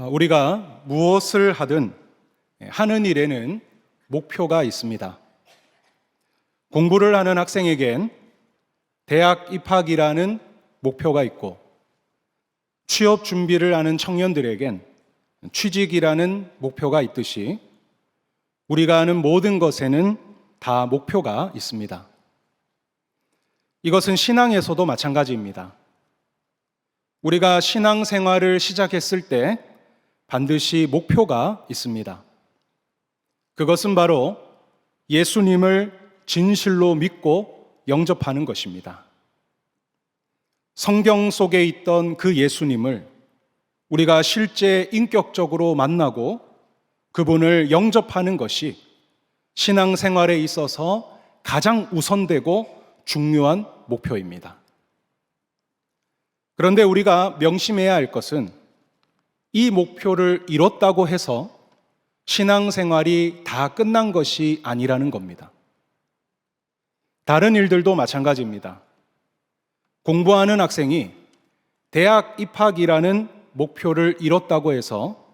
우리가 무엇을 하든 하는 일에는 목표가 있습니다. 공부를 하는 학생에겐 대학 입학이라는 목표가 있고, 취업 준비를 하는 청년들에겐 취직이라는 목표가 있듯이 우리가 하는 모든 것에는 다 목표가 있습니다. 이것은 신앙에서도 마찬가지입니다. 우리가 신앙생활을 시작했을 때 반드시 목표가 있습니다. 그것은 바로 예수님을 진실로 믿고 영접하는 것입니다. 성경 속에 있던 그 예수님을 우리가 실제 인격적으로 만나고 그분을 영접하는 것이 신앙생활에 있어서 가장 우선되고 중요한 목표입니다. 그런데 우리가 명심해야 할 것은 이 목표를 이뤘다고 해서 신앙생활이 다 끝난 것이 아니라는 겁니다. 다른 일들도 마찬가지입니다. 공부하는 학생이 대학 입학이라는 목표를 이뤘다고 해서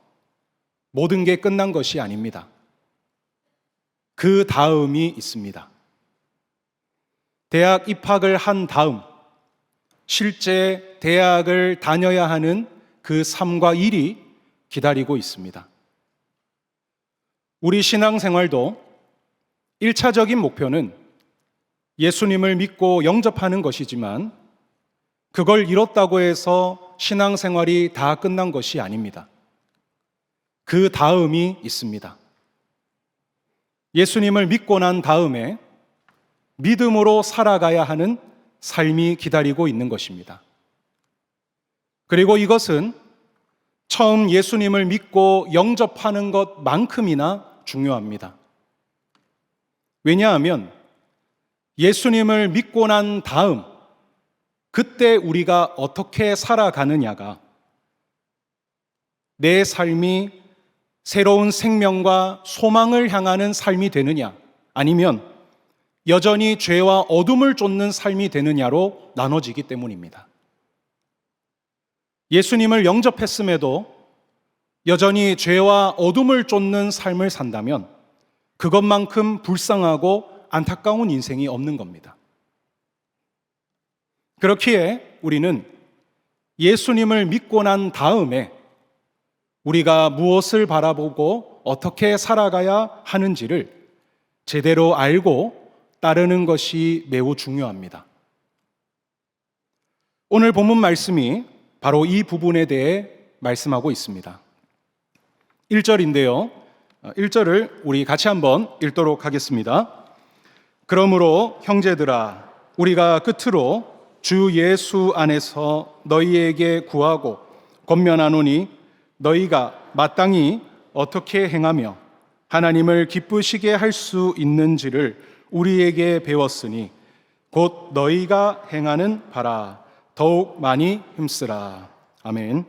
모든 게 끝난 것이 아닙니다. 그 다음이 있습니다. 대학 입학을 한 다음 실제 대학을 다녀야 하는 그 삶과 일이 기다리고 있습니다. 우리 신앙생활도 1차적인 목표는 예수님을 믿고 영접하는 것이지만 그걸 이뤘다고 해서 신앙생활이 다 끝난 것이 아닙니다. 그 다음이 있습니다. 예수님을 믿고 난 다음에 믿음으로 살아가야 하는 삶이 기다리고 있는 것입니다. 그리고 이것은 처음 예수님을 믿고 영접하는 것만큼이나 중요합니다. 왜냐하면 예수님을 믿고 난 다음 그때 우리가 어떻게 살아가느냐가 내 삶이 새로운 생명과 소망을 향하는 삶이 되느냐, 아니면 여전히 죄와 어둠을 쫓는 삶이 되느냐로 나눠지기 때문입니다. 예수님을 영접했음에도 여전히 죄와 어둠을 쫓는 삶을 산다면 그것만큼 불쌍하고 안타까운 인생이 없는 겁니다. 그렇기에 우리는 예수님을 믿고 난 다음에 우리가 무엇을 바라보고 어떻게 살아가야 하는지를 제대로 알고 따르는 것이 매우 중요합니다. 오늘 본문 말씀이 바로 이 부분에 대해 말씀하고 있습니다. 1절인데요. 1절을 우리 같이 한번 읽도록 하겠습니다. 그러므로 형제들아, 우리가 끝으로 주 예수 안에서 너희에게 구하고 권면하노니 너희가 마땅히 어떻게 행하며 하나님을 기쁘시게 할 수 있는지를 우리에게 배웠으니 곧 너희가 행하는 바라 더욱 많이 힘쓰라. 아멘.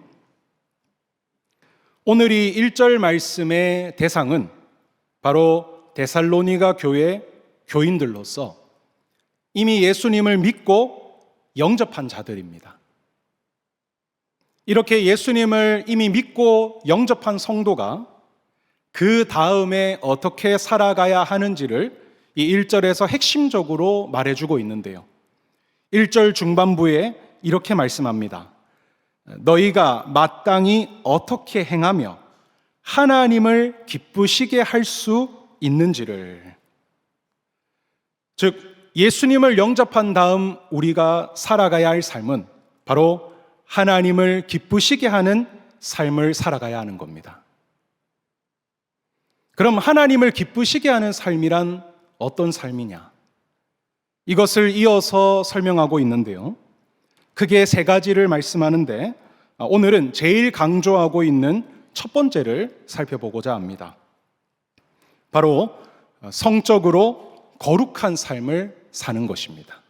오늘 이 1절 말씀의 대상은 바로 데살로니가 교회 교인들로서 이미 예수님을 믿고 영접한 자들입니다. 이렇게 예수님을 이미 믿고 영접한 성도가 그 다음에 어떻게 살아가야 하는지를 이 1절에서 핵심적으로 말해주고 있는데요. 1절 중반부에 이렇게 말씀합니다. 너희가 마땅히 어떻게 행하며 하나님을 기쁘시게 할 수 있는지를, 즉 예수님을 영접한 다음 우리가 살아가야 할 삶은 바로 하나님을 기쁘시게 하는 삶을 살아가야 하는 겁니다. 그럼 하나님을 기쁘시게 하는 삶이란 어떤 삶이냐? 이것을 이어서 설명하고 있는데요. 크게 3가지를 말씀하는데 오늘은 제일 강조하고 있는 첫 번째를 살펴보고자 합니다. 바로 성적으로 거룩한 삶을 사는 것입니다.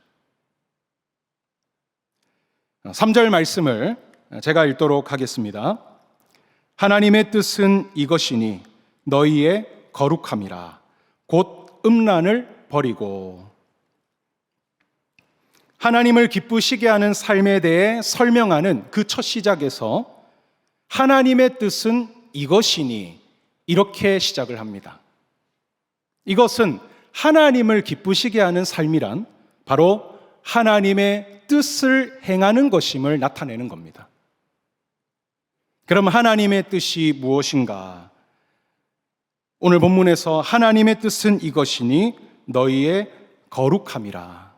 3절 말씀을 제가 읽도록 하겠습니다. 하나님의 뜻은 이것이니 너희의 거룩함이라 곧 음란을 버리고. 하나님을 기쁘시게 하는 삶에 대해 설명하는 그 첫 시작에서 하나님의 뜻은 이것이니 이렇게 시작을 합니다. 이것은 하나님을 기쁘시게 하는 삶이란 바로 하나님의 뜻을 행하는 것임을 나타내는 겁니다. 그럼 하나님의 뜻이 무엇인가? 오늘 본문에서 하나님의 뜻은 이것이니 너희의 거룩함이라.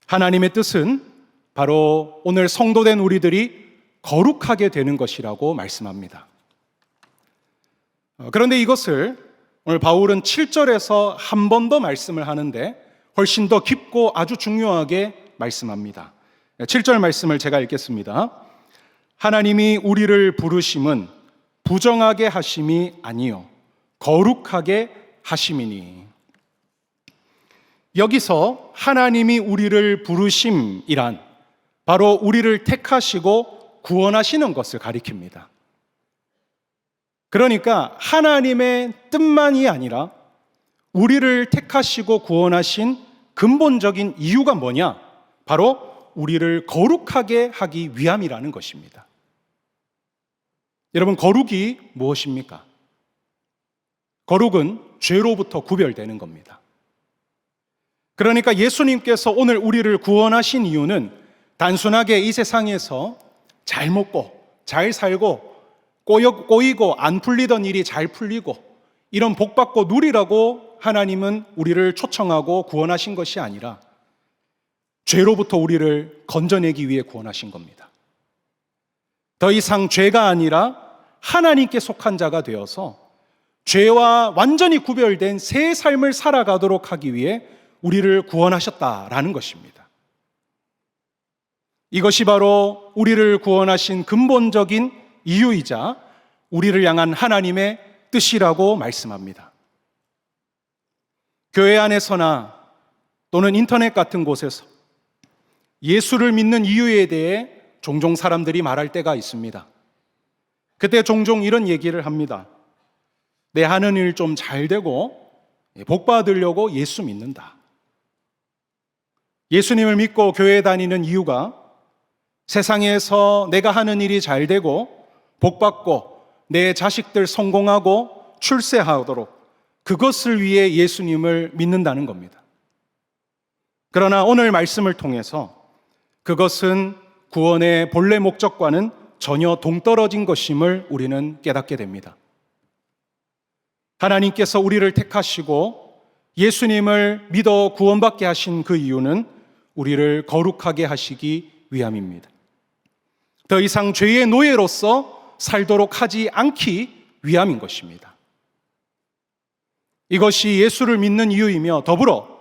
하나님의 뜻은 바로 오늘 성도된 우리들이 거룩하게 되는 것이라고 말씀합니다. 그런데 이것을 오늘 바울은 7절에서 한 번 더 말씀을 하는데 훨씬 더 깊고 아주 중요하게 말씀합니다. 7절 말씀을 제가 읽겠습니다. 하나님이 우리를 부르심은 부정하게 하심이 아니요 거룩하게 하심이니. 여기서 하나님이 우리를 부르심이란 바로 우리를 택하시고 구원하시는 것을 가리킵니다. 그러니까 하나님의 뜻만이 아니라 우리를 택하시고 구원하신 근본적인 이유가 뭐냐? 바로 우리를 거룩하게 하기 위함이라는 것입니다. 여러분, 거룩이 무엇입니까? 거룩은 죄로부터 구별되는 겁니다. 그러니까 예수님께서 오늘 우리를 구원하신 이유는 단순하게 이 세상에서 잘 먹고 잘 살고 꼬이고 안 풀리던 일이 잘 풀리고 이런 복 받고 누리라고 하나님은 우리를 초청하고 구원하신 것이 아니라 죄로부터 우리를 건져내기 위해 구원하신 겁니다. 더 이상 죄가 아니라 하나님께 속한 자가 되어서 죄와 완전히 구별된 새 삶을 살아가도록 하기 위해 우리를 구원하셨다라는 것입니다. 이것이 바로 우리를 구원하신 근본적인 이유이자 우리를 향한 하나님의 뜻이라고 말씀합니다. 교회 안에서나 또는 인터넷 같은 곳에서 예수를 믿는 이유에 대해 종종 사람들이 말할 때가 있습니다. 그때 종종 이런 얘기를 합니다. 내 하는 일 좀 잘 되고 복 받으려고 예수 믿는다. 예수님을 믿고 교회 다니는 이유가 세상에서 내가 하는 일이 잘 되고 복 받고 내 자식들 성공하고 출세하도록 그것을 위해 예수님을 믿는다는 겁니다. 그러나 오늘 말씀을 통해서 그것은 구원의 본래 목적과는 전혀 동떨어진 것임을 우리는 깨닫게 됩니다. 하나님께서 우리를 택하시고 예수님을 믿어 구원받게 하신 그 이유는 우리를 거룩하게 하시기 위함입니다. 더 이상 죄의 노예로서 살도록 하지 않기 위함인 것입니다. 이것이 예수를 믿는 이유이며 더불어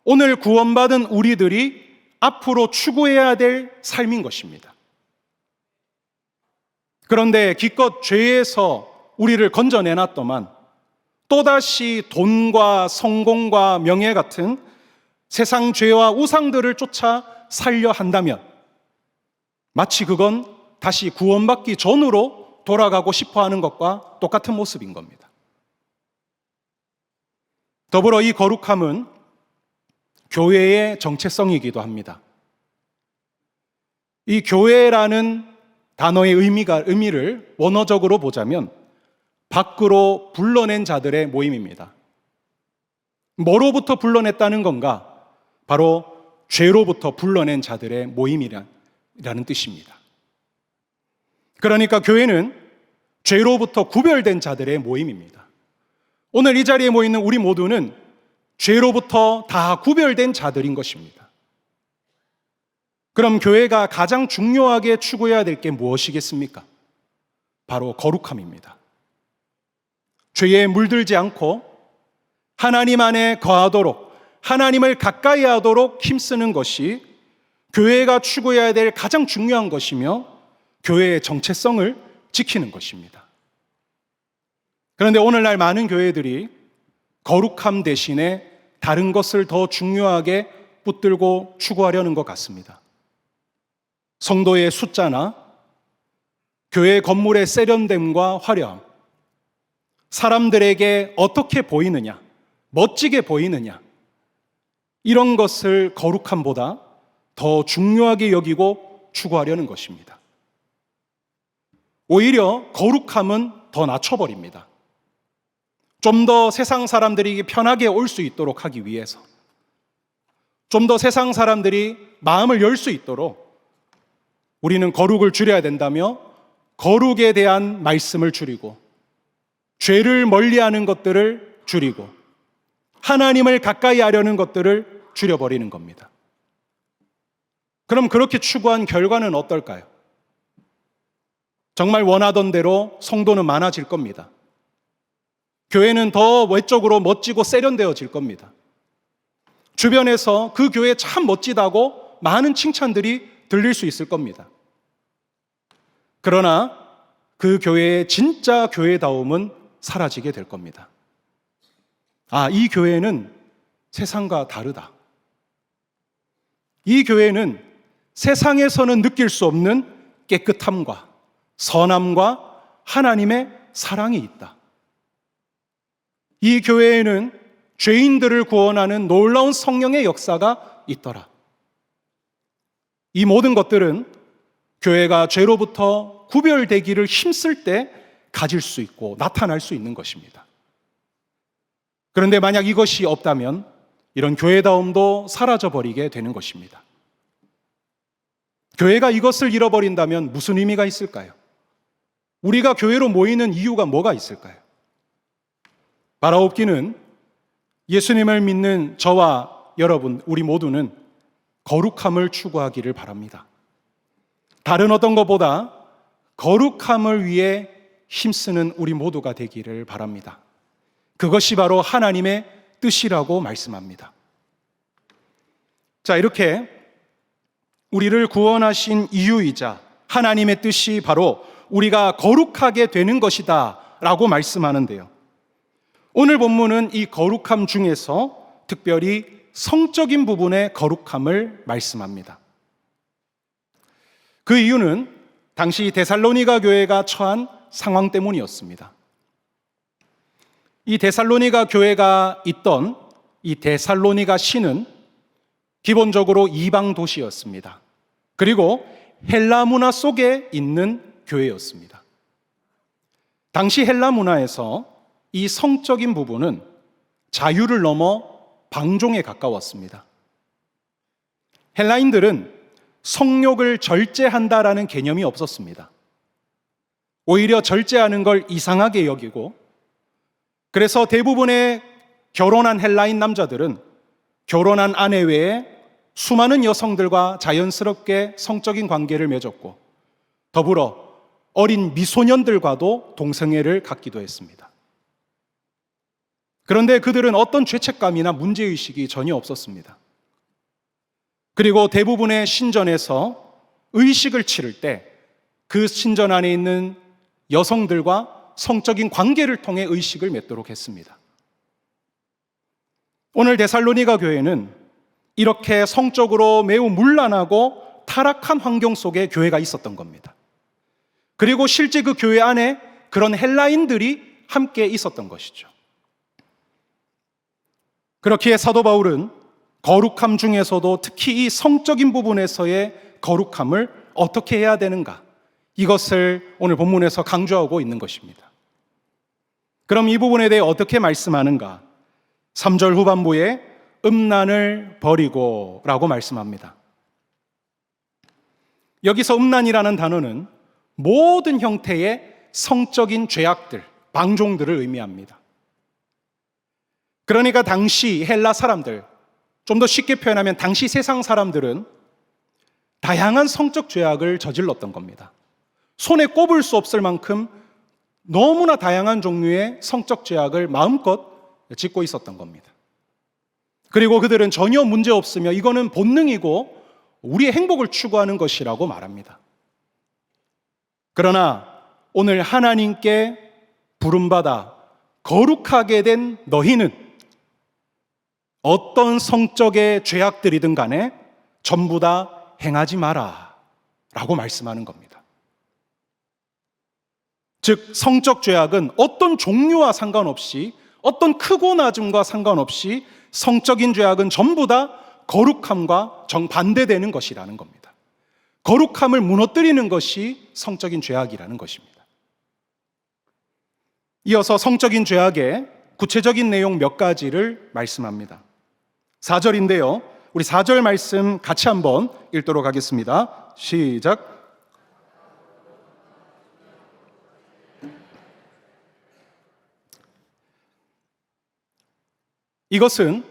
오늘 구원받은 우리들이 앞으로 추구해야 될 삶인 것입니다. 그런데 기껏 죄에서 우리를 건져내놨더만 또다시 돈과 성공과 명예 같은 세상 죄와 우상들을 쫓아 살려 한다면 마치 그건 다시 구원받기 전으로 돌아가고 싶어 하는 것과 똑같은 모습인 겁니다. 더불어 이 거룩함은 교회의 정체성이기도 합니다. 이 교회라는 단어의 의미를 원어적으로 보자면 밖으로 불러낸 자들의 모임입니다. 뭐로부터 불러냈다는 건가? 바로 죄로부터 불러낸 자들의 모임이라는 뜻입니다. 그러니까 교회는 죄로부터 구별된 자들의 모임입니다. 오늘 이 자리에 모이는 우리 모두는 죄로부터 다 구별된 자들인 것입니다. 그럼 교회가 가장 중요하게 추구해야 될 게 무엇이겠습니까? 바로 거룩함입니다. 죄에 물들지 않고 하나님 안에 거하도록 하나님을 가까이 하도록 힘쓰는 것이 교회가 추구해야 될 가장 중요한 것이며 교회의 정체성을 지키는 것입니다. 그런데 오늘날 많은 교회들이 거룩함 대신에 다른 것을 더 중요하게 붙들고 추구하려는 것 같습니다. 성도의 숫자나 교회 건물의 세련됨과 화려함, 사람들에게 어떻게 보이느냐, 멋지게 보이느냐, 이런 것을 거룩함보다 더 중요하게 여기고 추구하려는 것입니다. 오히려 거룩함은 더 낮춰버립니다. 좀 더 세상 사람들이 편하게 올 수 있도록 하기 위해서, 좀 더 세상 사람들이 마음을 열 수 있도록 우리는 거룩을 줄여야 된다며 거룩에 대한 말씀을 줄이고, 죄를 멀리하는 것들을 줄이고, 하나님을 가까이 하려는 것들을 줄여버리는 겁니다. 그럼 그렇게 추구한 결과는 어떨까요? 정말 원하던 대로 성도는 많아질 겁니다. 교회는 더 외적으로 멋지고 세련되어질 겁니다. 주변에서 그 교회 참 멋지다고 많은 칭찬들이 들릴 수 있을 겁니다. 그러나 그 교회의 진짜 교회다움은 사라지게 될 겁니다. 아, 이 교회는 세상과 다르다. 이 교회는 세상에서는 느낄 수 없는 깨끗함과 선함과 하나님의 사랑이 있다. 이 교회에는 죄인들을 구원하는 놀라운 성령의 역사가 있더라. 이 모든 것들은 교회가 죄로부터 구별되기를 힘쓸 때 가질 수 있고 나타날 수 있는 것입니다. 그런데 만약 이것이 없다면 이런 교회다움도 사라져버리게 되는 것입니다. 교회가 이것을 잃어버린다면 무슨 의미가 있을까요? 우리가 교회로 모이는 이유가 뭐가 있을까요? 바라옵기는 예수님을 믿는 저와 여러분, 우리 모두는 거룩함을 추구하기를 바랍니다. 다른 어떤 것보다 거룩함을 위해 힘쓰는 우리 모두가 되기를 바랍니다. 그것이 바로 하나님의 뜻이라고 말씀합니다. 자, 이렇게 우리를 구원하신 이유이자 하나님의 뜻이 바로 우리가 거룩하게 되는 것이다 라고 말씀하는데요, 오늘 본문은 이 거룩함 중에서 특별히 성적인 부분의 거룩함을 말씀합니다. 그 이유는 당시 데살로니가 교회가 처한 상황 때문이었습니다. 이 데살로니가 교회가 있던 이 데살로니가 시는 기본적으로 이방 도시였습니다. 그리고 헬라 문화 속에 있는 교회였습니다. 당시 헬라 문화에서 이 성적인 부분은 자유를 넘어 방종에 가까웠습니다. 헬라인들은 성욕을 절제한다라는 개념이 없었습니다. 오히려 절제하는 걸 이상하게 여기고, 그래서 대부분의 결혼한 헬라인 남자들은 결혼한 아내 외에 수많은 여성들과 자연스럽게 성적인 관계를 맺었고, 더불어 어린 미소년들과도 동성애를 갖기도 했습니다. 그런데 그들은 어떤 죄책감이나 문제의식이 전혀 없었습니다. 그리고 대부분의 신전에서 의식을 치를 때 그 신전 안에 있는 여성들과 성적인 관계를 통해 의식을 맺도록 했습니다. 오늘 데살로니가 교회는 이렇게 성적으로 매우 문란하고 타락한 환경 속에 교회가 있었던 겁니다. 그리고 실제 그 교회 안에 그런 헬라인들이 함께 있었던 것이죠. 그렇기에 사도 바울은 거룩함 중에서도 특히 이 성적인 부분에서의 거룩함을 어떻게 해야 되는가, 이것을 오늘 본문에서 강조하고 있는 것입니다. 그럼 이 부분에 대해 어떻게 말씀하는가? 3절 후반부에 음란을 버리고 라고 말씀합니다. 여기서 음란이라는 단어는 모든 형태의 성적인 죄악들, 방종들을 의미합니다. 그러니까 당시 헬라 사람들, 좀 더 쉽게 표현하면 당시 세상 사람들은 다양한 성적 죄악을 저질렀던 겁니다. 손에 꼽을 수 없을 만큼 너무나 다양한 종류의 성적 죄악을 마음껏 짓고 있었던 겁니다. 그리고 그들은 전혀 문제 없으며 이거는 본능이고 우리의 행복을 추구하는 것이라고 말합니다. 그러나 오늘 하나님께 부름받아 거룩하게 된 너희는 어떤 성적의 죄악들이든 간에 전부 다 행하지 마라 라고 말씀하는 겁니다. 즉 성적 죄악은 어떤 종류와 상관없이, 어떤 크고 낮음과 상관없이 성적인 죄악은 전부 다 거룩함과 정반대되는 것이라는 겁니다. 거룩함을 무너뜨리는 것이 성적인 죄악이라는 것입니다. 이어서 성적인 죄악의 구체적인 내용 몇 가지를 말씀합니다. 4절인데요. 우리 4절 말씀 같이 한번 읽도록 하겠습니다. 시작. 이것은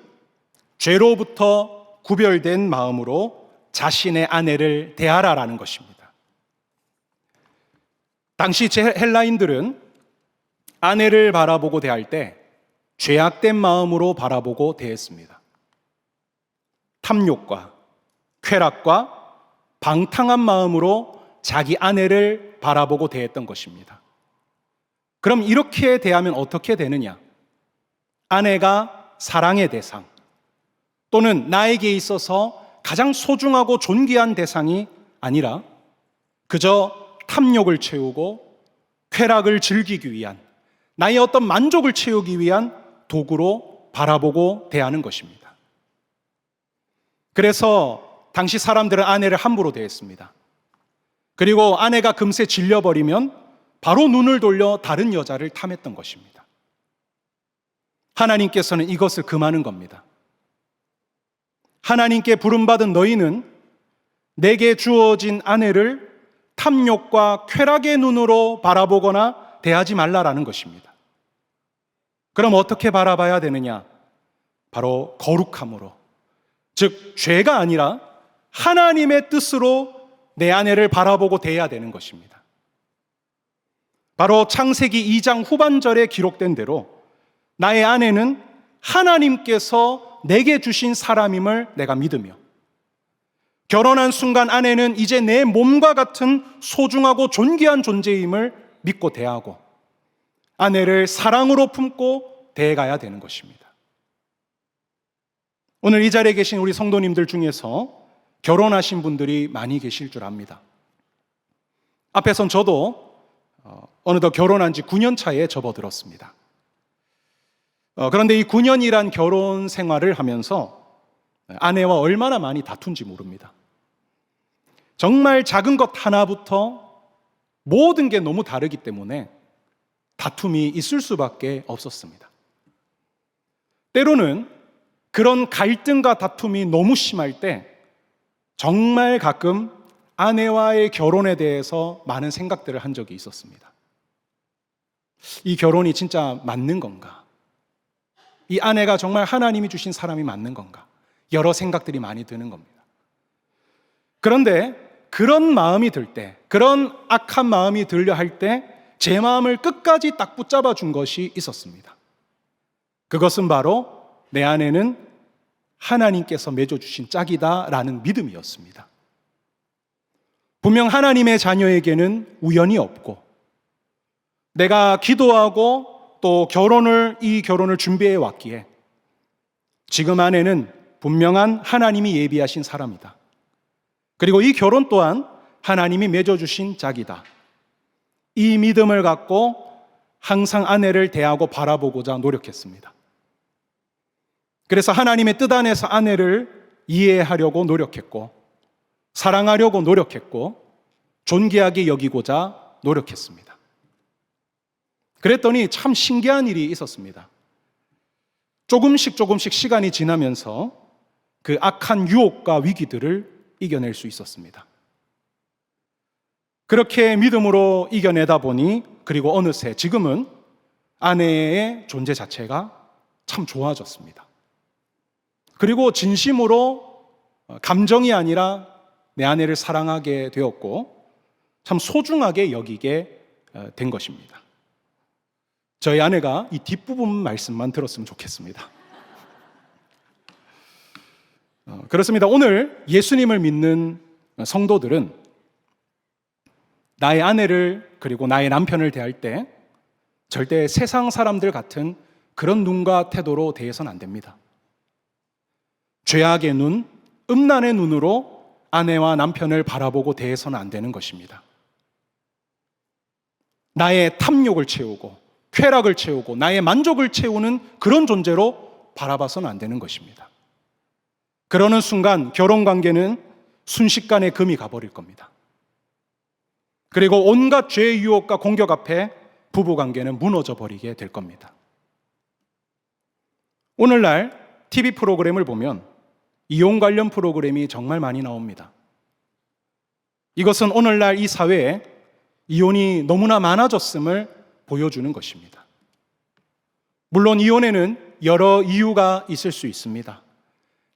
죄로부터 구별된 마음으로 자신의 아내를 대하라라는 것입니다. 당시 헬라인들은 아내를 바라보고 대할 때 죄악된 마음으로 바라보고 대했습니다. 탐욕과 쾌락과 방탕한 마음으로 자기 아내를 바라보고 대했던 것입니다. 그럼 이렇게 대하면 어떻게 되느냐? 아내가 사랑의 대상 또는 나에게 있어서 가장 소중하고 존귀한 대상이 아니라 그저 탐욕을 채우고 쾌락을 즐기기 위한 나의 어떤 만족을 채우기 위한 도구로 바라보고 대하는 것입니다. 그래서 당시 사람들은 아내를 함부로 대했습니다. 그리고 아내가 금세 질려버리면 바로 눈을 돌려 다른 여자를 탐했던 것입니다. 하나님께서는 이것을 금하는 겁니다. 하나님께 부름받은 너희는 내게 주어진 아내를 탐욕과 쾌락의 눈으로 바라보거나 대하지 말라라는 것입니다. 그럼 어떻게 바라봐야 되느냐? 바로 거룩함으로, 즉 죄가 아니라 하나님의 뜻으로 내 아내를 바라보고 대해야 되는 것입니다. 바로 창세기 2장 후반절에 기록된 대로 나의 아내는 하나님께서 내게 주신 사람임을 내가 믿으며 결혼한 순간 아내는 이제 내 몸과 같은 소중하고 존귀한 존재임을 믿고 대하고 아내를 사랑으로 품고 대해가야 되는 것입니다. 오늘 이 자리에 계신 우리 성도님들 중에서 결혼하신 분들이 많이 계실 줄 압니다. 앞에선 저도 어느덧 결혼한 지 9년 차에 접어들었습니다. 그런데 이 9년이란 결혼 생활을 하면서 아내와 얼마나 많이 다툰지 모릅니다. 정말 작은 것 하나부터 모든 게 너무 다르기 때문에 다툼이 있을 수밖에 없었습니다. 때로는 그런 갈등과 다툼이 너무 심할 때 정말 가끔 아내와의 결혼에 대해서 많은 생각들을 한 적이 있었습니다. 이 결혼이 진짜 맞는 건가? 이 아내가 정말 하나님이 주신 사람이 맞는 건가? 여러 생각들이 많이 드는 겁니다. 그런데 그런 마음이 들 때, 그런 악한 마음이 들려 할 때 제 마음을 끝까지 딱 붙잡아 준 것이 있었습니다. 그것은 바로 내 아내는 하나님께서 맺어주신 짝이다라는 믿음이었습니다. 분명 하나님의 자녀에게는 우연이 없고 내가 기도하고 또 이 결혼을 준비해 왔기에 지금 아내는 분명한 하나님이 예비하신 사람이다. 그리고 이 결혼 또한 하나님이 맺어주신 짝이다. 이 믿음을 갖고 항상 아내를 대하고 바라보고자 노력했습니다. 그래서 하나님의 뜻 안에서 아내를 이해하려고 노력했고 사랑하려고 노력했고 존귀하게 여기고자 노력했습니다. 그랬더니 참 신기한 일이 있었습니다. 조금씩 시간이 지나면서 그 악한 유혹과 위기들을 이겨낼 수 있었습니다. 그렇게 믿음으로 이겨내다 보니 그리고 어느새 지금은 아내의 존재 자체가 참 좋아졌습니다. 그리고 진심으로 감정이 아니라 내 아내를 사랑하게 되었고 참 소중하게 여기게 된 것입니다. 저희 아내가 이 뒷부분 말씀만 들었으면 좋겠습니다. 그렇습니다. 오늘 예수님을 믿는 성도들은 나의 아내를 그리고 나의 남편을 대할 때 절대 세상 사람들 같은 그런 눈과 태도로 대해서는 안 됩니다. 죄악의 눈, 음란의 눈으로 아내와 남편을 바라보고 대해서는 안 되는 것입니다. 나의 탐욕을 채우고 쾌락을 채우고 나의 만족을 채우는 그런 존재로 바라봐서는 안 되는 것입니다. 그러는 순간 결혼관계는 순식간에 금이 가버릴 겁니다. 그리고 온갖 죄의 유혹과 공격 앞에 부부관계는 무너져 버리게 될 겁니다. 오늘날 TV 프로그램을 보면 이혼 관련 프로그램이 정말 많이 나옵니다. 이것은 오늘날 이 사회에 이혼이 너무나 많아졌음을 보여주는 것입니다. 물론 이혼에는 여러 이유가 있을 수 있습니다.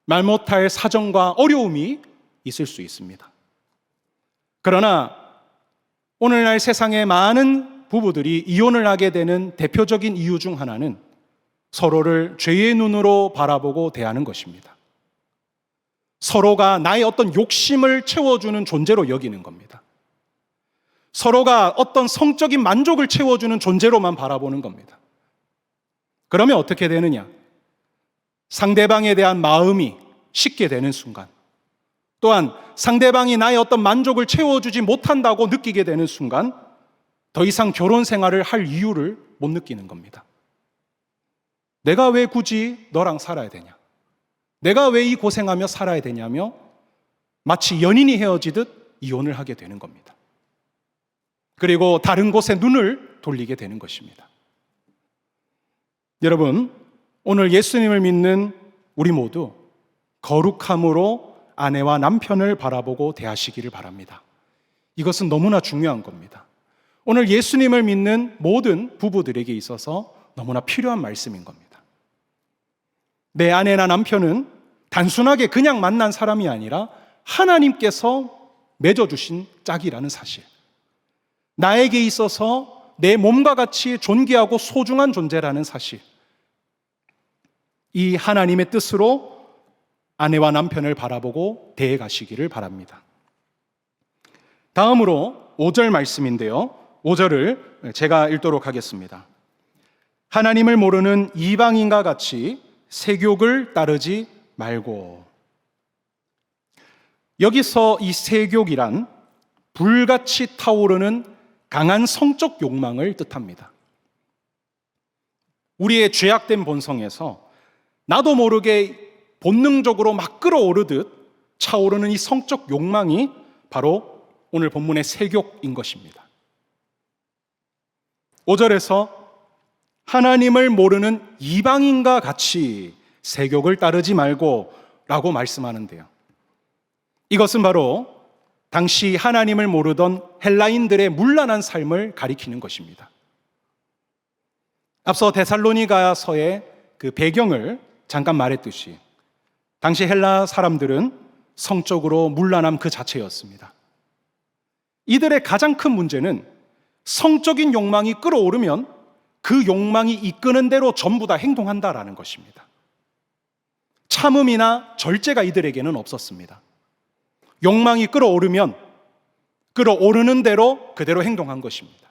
말 못할 사정과 어려움이 있을 수 있습니다. 그러나 오늘날 세상에 많은 부부들이 이혼을 하게 되는 대표적인 이유 중 하나는 서로를 죄의 눈으로 바라보고 대하는 것입니다. 서로가 나의 어떤 욕심을 채워주는 존재로 여기는 겁니다. 서로가 어떤 성적인 만족을 채워주는 존재로만 바라보는 겁니다. 그러면 어떻게 되느냐? 상대방에 대한 마음이 식게 되는 순간, 또한 상대방이 나의 어떤 만족을 채워주지 못한다고 느끼게 되는 순간 더 이상 결혼 생활을 할 이유를 못 느끼는 겁니다. 내가 왜 굳이 너랑 살아야 되냐? 내가 왜 이 고생하며 살아야 되냐며 마치 연인이 헤어지듯 이혼을 하게 되는 겁니다. 그리고 다른 곳에 눈을 돌리게 되는 것입니다. 여러분, 오늘 예수님을 믿는 우리 모두 거룩함으로 아내와 남편을 바라보고 대하시기를 바랍니다. 이것은 너무나 중요한 겁니다. 오늘 예수님을 믿는 모든 부부들에게 있어서 너무나 필요한 말씀인 겁니다. 내 아내나 남편은 단순하게 그냥 만난 사람이 아니라 하나님께서 맺어주신 짝이라는 사실, 나에게 있어서 내 몸과 같이 존귀하고 소중한 존재라는 사실, 이 하나님의 뜻으로 아내와 남편을 바라보고 대해 가시기를 바랍니다. 다음으로 5절 말씀인데요, 5절을 제가 읽도록 하겠습니다. 하나님을 모르는 이방인과 같이 세욕을 따르지 말고. 여기서 이 세욕이란 불같이 타오르는 강한 성적 욕망을 뜻합니다. 우리의 죄악된 본성에서 나도 모르게 본능적으로 막 끌어오르듯 차오르는 이 성적 욕망이 바로 오늘 본문의 세욕인 것입니다. 5절에서 하나님을 모르는 이방인과 같이 세욕을 따르지 말고 라고 말씀하는데요, 이것은 바로 당시 하나님을 모르던 헬라인들의 문란한 삶을 가리키는 것입니다. 앞서 데살로니가서의 그 배경을 잠깐 말했듯이 당시 헬라 사람들은 성적으로 문란함 그 자체였습니다. 이들의 가장 큰 문제는 성적인 욕망이 끌어오르면 그 욕망이 이끄는 대로 전부 다 행동한다라는 것입니다. 참음이나 절제가 이들에게는 없었습니다. 욕망이 끌어오르면 끌어오르는 대로 그대로 행동한 것입니다.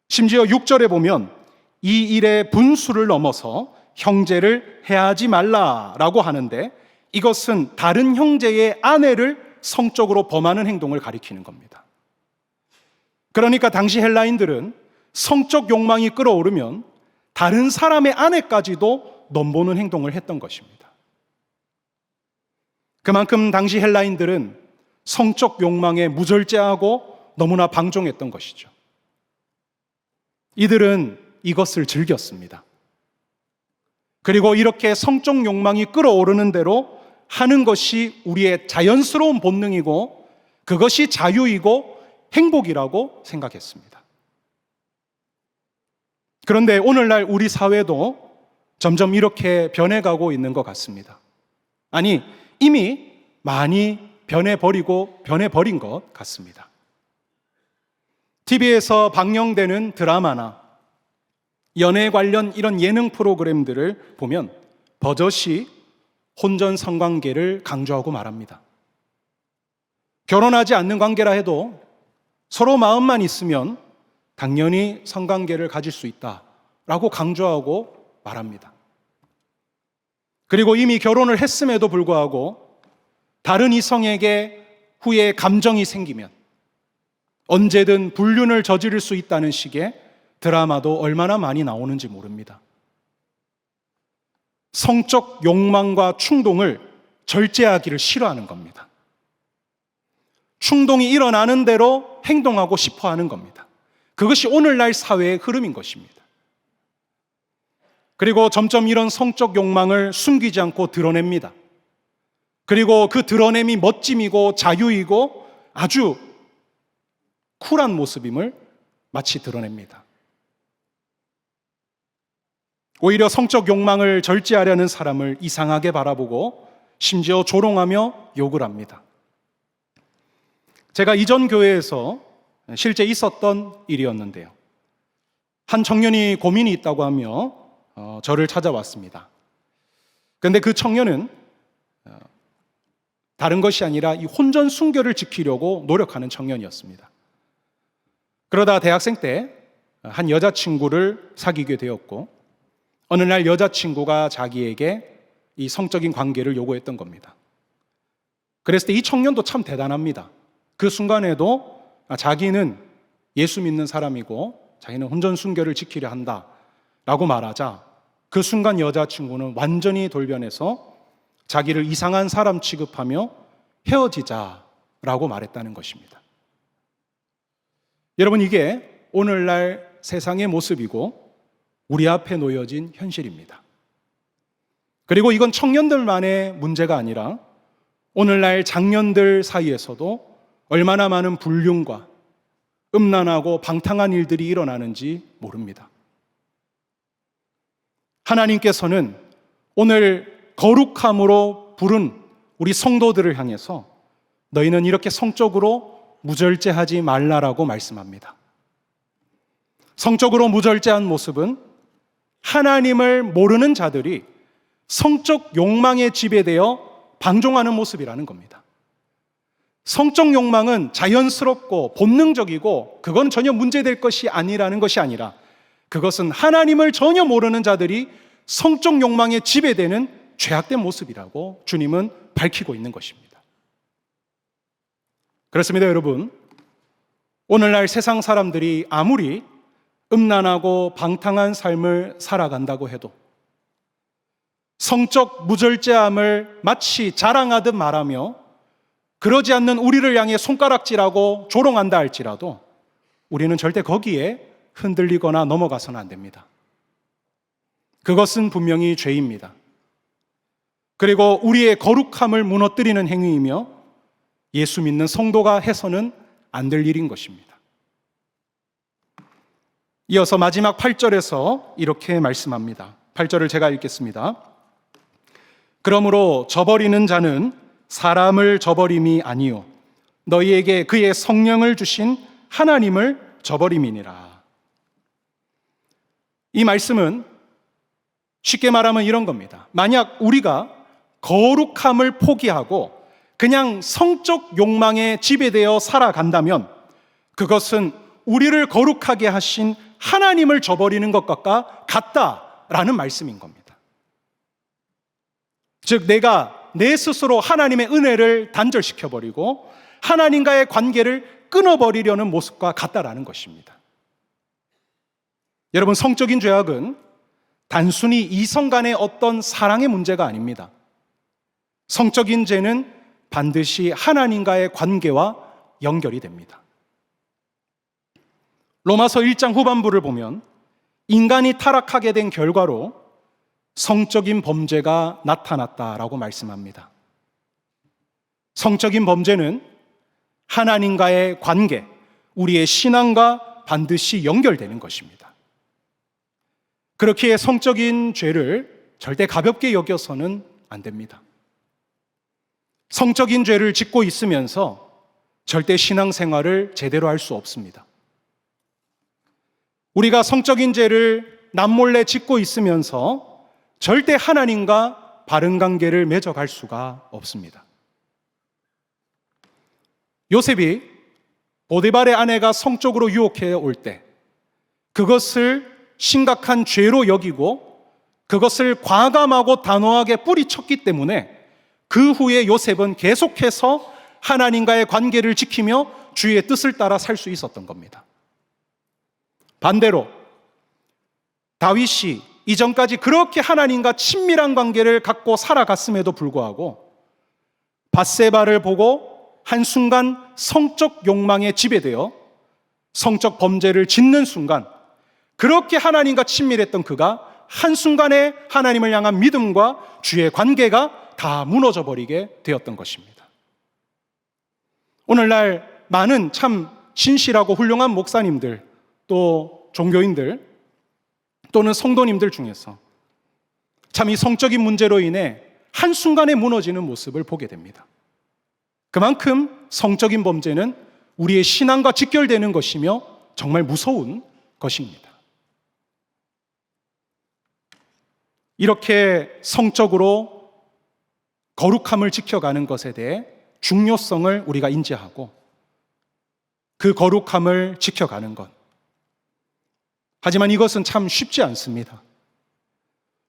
심지어 6절에 보면 이 일의 분수를 넘어서 형제를 해하지 말라라고 하는데, 이것은 다른 형제의 아내를 성적으로 범하는 행동을 가리키는 겁니다. 그러니까 당시 헬라인들은 성적 욕망이 끌어오르면 다른 사람의 아내까지도 넘보는 행동을 했던 것입니다. 그만큼 당시 헬라인들은 성적 욕망에 무절제하고 너무나 방종했던 것이죠. 이들은 이것을 즐겼습니다. 그리고 이렇게 성적 욕망이 끌어오르는 대로 하는 것이 우리의 자연스러운 본능이고 그것이 자유이고 행복이라고 생각했습니다. 그런데 오늘날 우리 사회도 점점 이렇게 변해가고 있는 것 같습니다. 아니, 이미 많이 변해버린 것 같습니다. TV에서 방영되는 드라마나 연애 관련 이런 예능 프로그램들을 보면 버젓이 혼전 성관계를 강조하고 말합니다. 결혼하지 않는 관계라 해도 서로 마음만 있으면 당연히 성관계를 가질 수 있다라고 강조하고 말합니다. 그리고 이미 결혼을 했음에도 불구하고 다른 이성에게 후에 감정이 생기면 언제든 불륜을 저지를 수 있다는 식의 드라마도 얼마나 많이 나오는지 모릅니다. 성적 욕망과 충동을 절제하기를 싫어하는 겁니다. 충동이 일어나는 대로 행동하고 싶어 하는 겁니다. 그것이 오늘날 사회의 흐름인 것입니다. 그리고 점점 이런 성적 욕망을 숨기지 않고 드러냅니다. 그리고 그 드러냄이 멋짐이고 자유이고 아주 쿨한 모습임을 마치 드러냅니다. 오히려 성적 욕망을 절제하려는 사람을 이상하게 바라보고 심지어 조롱하며 욕을 합니다. 제가 이전 교회에서 실제 있었던 일이었는데요. 한 청년이 고민이 있다고 하며 저를 찾아왔습니다. 그런데 그 청년은 다른 것이 아니라 이 혼전 순결을 지키려고 노력하는 청년이었습니다. 그러다 대학생 때 한 여자친구를 사귀게 되었고 어느 날 여자친구가 자기에게 이 성적인 관계를 요구했던 겁니다. 그랬을 때 이 청년도 참 대단합니다. 그 순간에도 자기는 예수 믿는 사람이고 자기는 혼전 순결을 지키려 한다라고 말하자 그 순간 여자친구는 완전히 돌변해서 자기를 이상한 사람 취급하며 헤어지자라고 말했다는 것입니다. 여러분, 이게 오늘날 세상의 모습이고 우리 앞에 놓여진 현실입니다. 그리고 이건 청년들만의 문제가 아니라 오늘날 장년들 사이에서도 얼마나 많은 불륜과 음란하고 방탕한 일들이 일어나는지 모릅니다. 하나님께서는 오늘 거룩함으로 부른 우리 성도들을 향해서 너희는 이렇게 성적으로 무절제하지 말라라고 말씀합니다. 성적으로 무절제한 모습은 하나님을 모르는 자들이 성적 욕망에 지배되어 방종하는 모습이라는 겁니다. 성적 욕망은 자연스럽고 본능적이고 그건 전혀 문제될 것이 아니라는 것이 아니라 그것은 하나님을 전혀 모르는 자들이 성적 욕망에 지배되는 죄악된 모습이라고 주님은 밝히고 있는 것입니다. 그렇습니다, 여러분. 오늘날 세상 사람들이 아무리 음란하고 방탕한 삶을 살아간다고 해도 성적 무절제함을 마치 자랑하듯 말하며 그러지 않는 우리를 향해 손가락질하고 조롱한다 할지라도 우리는 절대 거기에 흔들리거나 넘어가서는 안 됩니다. 그것은 분명히 죄입니다. 그리고 우리의 거룩함을 무너뜨리는 행위이며 예수 믿는 성도가 해서는 안 될 일인 것입니다. 이어서 마지막 8절에서 이렇게 말씀합니다. 8절을 제가 읽겠습니다. 그러므로 저버리는 자는 사람을 저버림이 아니요 너희에게 그의 성령을 주신 하나님을 저버림이니라. 이 말씀은 쉽게 말하면 이런 겁니다. 만약 우리가 거룩함을 포기하고 그냥 성적 욕망에 지배되어 살아간다면 그것은 우리를 거룩하게 하신 하나님을 저버리는 것과 같다라는 말씀인 겁니다. 즉 내가 내 스스로 하나님의 은혜를 단절시켜버리고 하나님과의 관계를 끊어버리려는 모습과 같다라는 것입니다. 여러분, 성적인 죄악은 단순히 이성 간의 어떤 사랑의 문제가 아닙니다. 성적인 죄는 반드시 하나님과의 관계와 연결이 됩니다. 로마서 1장 후반부를 보면 인간이 타락하게 된 결과로 성적인 범죄가 나타났다라고 말씀합니다. 성적인 범죄는 하나님과의 관계, 우리의 신앙과 반드시 연결되는 것입니다. 그렇기에 성적인 죄를 절대 가볍게 여겨서는 안 됩니다. 성적인 죄를 짓고 있으면서 절대 신앙생활을 제대로 할 수 없습니다. 우리가 성적인 죄를 남몰래 짓고 있으면서 절대 하나님과 바른 관계를 맺어갈 수가 없습니다. 요셉이 보디발의 아내가 성적으로 유혹해 올 때 그것을 심각한 죄로 여기고 그것을 과감하고 단호하게 뿌리쳤기 때문에 그 후에 요셉은 계속해서 하나님과의 관계를 지키며 주의 뜻을 따라 살 수 있었던 겁니다. 반대로 다윗이 이전까지 그렇게 하나님과 친밀한 관계를 갖고 살아갔음에도 불구하고 밧세바를 보고 한순간 성적 욕망에 지배되어 성적 범죄를 짓는 순간, 그렇게 하나님과 친밀했던 그가 한순간에 하나님을 향한 믿음과 주의 관계가 다 무너져 버리게 되었던 것입니다. 오늘날 많은 참 신실하고 훌륭한 목사님들, 또 종교인들, 또는 성도님들 중에서 참 이 성적인 문제로 인해 한순간에 무너지는 모습을 보게 됩니다. 그만큼 성적인 범죄는 우리의 신앙과 직결되는 것이며 정말 무서운 것입니다. 이렇게 성적으로 거룩함을 지켜가는 것에 대해 중요성을 우리가 인지하고 그 거룩함을 지켜가는 것. 하지만 이것은 참 쉽지 않습니다.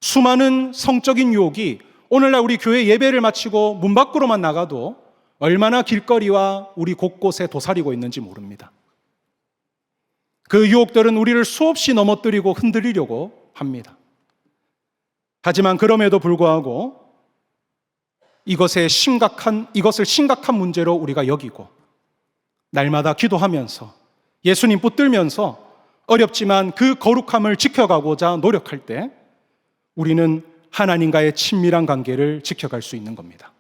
수많은 성적인 유혹이 오늘날 우리 교회 예배를 마치고 문 밖으로만 나가도 얼마나 길거리와 우리 곳곳에 도사리고 있는지 모릅니다. 그 유혹들은 우리를 수없이 넘어뜨리고 흔들리려고 합니다. 하지만 그럼에도 불구하고 이것을 심각한 문제로 우리가 여기고 날마다 기도하면서 예수님 붙들면서 어렵지만 그 거룩함을 지켜가고자 노력할 때 우리는 하나님과의 친밀한 관계를 지켜갈 수 있는 겁니다.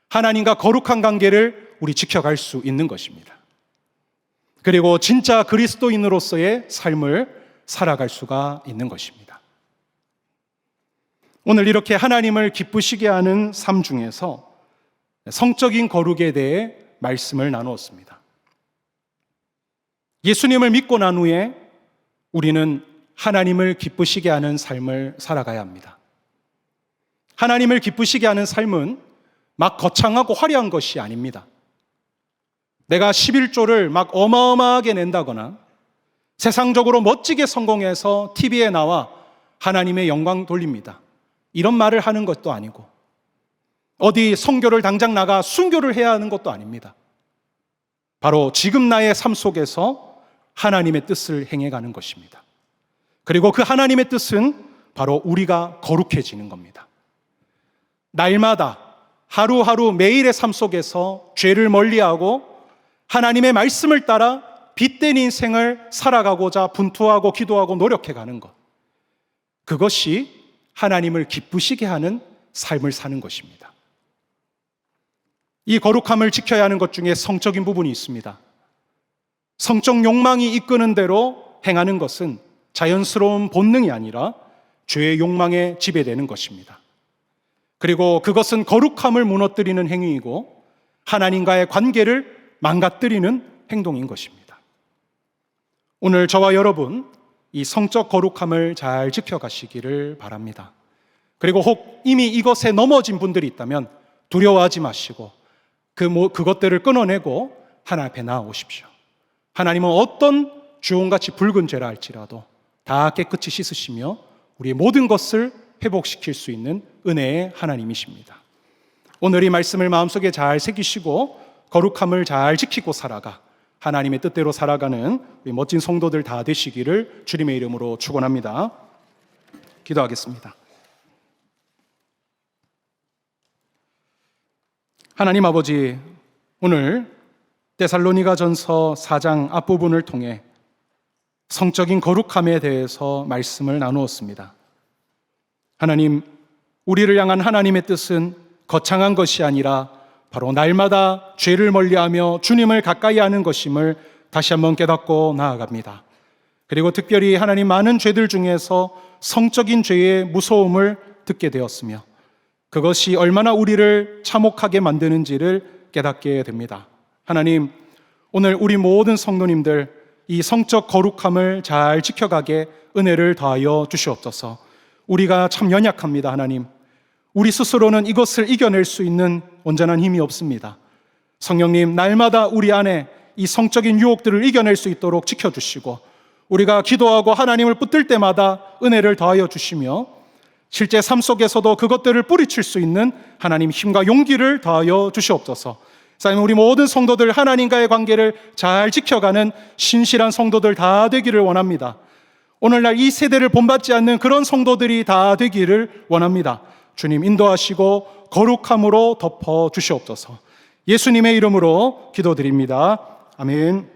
하나님과 거룩한 관계를 우리 지켜갈 수 있는 것입니다. 그리고 진짜 그리스도인으로서의 삶을 살아갈 수가 있는 것입니다. 오늘 이렇게 하나님을 기쁘시게 하는 삶 중에서 성적인 거룩에 대해 말씀을 나누었습니다. 예수님을 믿고 난 후에 우리는 하나님을 기쁘시게 하는 삶을 살아가야 합니다. 하나님을 기쁘시게 하는 삶은 막 거창하고 화려한 것이 아닙니다. 내가 11조를 막 어마어마하게 낸다거나 세상적으로 멋지게 성공해서 TV에 나와 하나님의 영광 돌립니다. 이런 말을 하는 것도 아니고 어디 선교를 당장 나가 순교를 해야 하는 것도 아닙니다. 바로 지금 나의 삶 속에서 하나님의 뜻을 행해가는 것입니다. 그리고 그 하나님의 뜻은 바로 우리가 거룩해지는 겁니다. 날마다 하루하루 매일의 삶 속에서 죄를 멀리하고 하나님의 말씀을 따라 빛된 인생을 살아가고자 분투하고 기도하고 노력해가는 것, 그것이 하나님을 기쁘시게 하는 삶을 사는 것입니다. 이 거룩함을 지켜야 하는 것 중에 성적인 부분이 있습니다. 성적 욕망이 이끄는 대로 행하는 것은 자연스러운 본능이 아니라 죄의 욕망에 지배되는 것입니다. 그리고 그것은 거룩함을 무너뜨리는 행위이고 하나님과의 관계를 망가뜨리는 행동인 것입니다. 오늘 저와 여러분 이 성적 거룩함을 잘 지켜가시기를 바랍니다. 그리고 혹 이미 이것에 넘어진 분들이 있다면 두려워하지 마시고 그것들을 끊어내고 하나님 앞에 나아오십시오. 하나님은 어떤 주홍같이 붉은 죄라 할지라도 다 깨끗이 씻으시며 우리의 모든 것을 회복시킬 수 있는 은혜의 하나님이십니다. 오늘 이 말씀을 마음속에 잘 새기시고 거룩함을 잘 지키고 살아가 하나님의 뜻대로 살아가는 우리 멋진 성도들 다 되시기를 주님의 이름으로 축원합니다. 기도하겠습니다. 하나님 아버지, 오늘 데살로니가전서 4장 앞부분을 통해 성적인 거룩함에 대해서 말씀을 나누었습니다. 하나님, 우리를 향한 하나님의 뜻은 거창한 것이 아니라 바로 날마다 죄를 멀리하며 주님을 가까이 하는 것임을 다시 한번 깨닫고 나아갑니다. 그리고 특별히 하나님, 많은 죄들 중에서 성적인 죄의 무서움을 듣게 되었으며 그것이 얼마나 우리를 참혹하게 만드는지를 깨닫게 됩니다. 하나님, 오늘 우리 모든 성도님들 이 성적 거룩함을 잘 지켜가게 은혜를 더하여 주시옵소서. 우리가 참 연약합니다. 하나님, 우리 스스로는 이것을 이겨낼 수 있는 온전한 힘이 없습니다. 성령님, 날마다 우리 안에 이 성적인 유혹들을 이겨낼 수 있도록 지켜주시고 우리가 기도하고 하나님을 붙들 때마다 은혜를 더하여 주시며 실제 삶 속에서도 그것들을 뿌리칠 수 있는 하나님 힘과 용기를 더하여 주시옵소서. 우리 모든 성도들 하나님과의 관계를 잘 지켜가는 신실한 성도들 다 되기를 원합니다. 오늘날 이 세대를 본받지 않는 그런 성도들이 다 되기를 원합니다. 주님 인도하시고 거룩함으로 덮어 주시옵소서. 예수님의 이름으로 기도드립니다. 아멘.